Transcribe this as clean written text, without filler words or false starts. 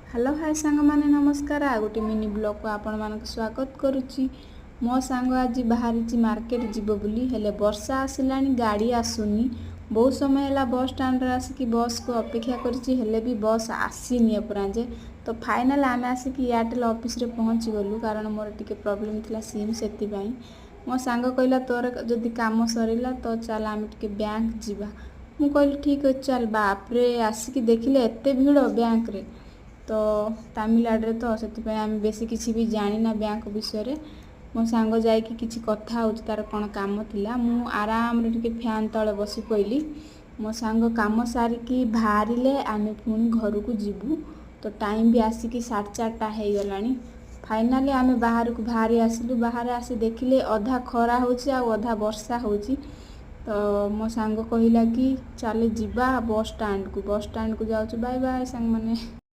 Hello hi सांग माने नमस्कार आ गोटे मिनी ब्लॉग को आपण मानक स्वागत करुच्ची। मो सांग आज बाहरी मार्केट जीव बोली हेले वर्षा आसिलानी गाड़ी आसुनी। बहुत समय है बस स्टैंड रे आसिकी बस को अपेक्षा करिछि हेले भी बस आसीनी अपराजे। तो फाइनल आम आसिक एयरटेल ऑफिस रे पहुँची गलु कारण मोर टिके प्रॉब्लम थिला सिम सेति पई। मो सांग कहला तोर जदि काम सरीला तो चल आम टिके बैंक जीवा। मु कहली ठीक है चल। बाप रे आसिकी देखिले एते भीड़ बैंक रे। तो तमिलनाडु तो से आम बेसी किसी भी जाना बैंक विषय। मो सांग जाकि किसी कथा हो तार कौन काम थिला मु आराम रे टिके फैन तले बसी पइली। मो सांग काम सारिकी बाहरिले आमे पुणी घर को जीवु। तो टाइम भी आसिकी 4:30 हो गलानी। फाइनाली आमे बाहर को बाहरी आसिलु। बाहर आसी देखिले अधा खरा होची आ अधा वर्षा होची। तो मो सांग कहला कि चले जीवा बस स्टैंड को जाऊँ। बाय बाय सांग माने।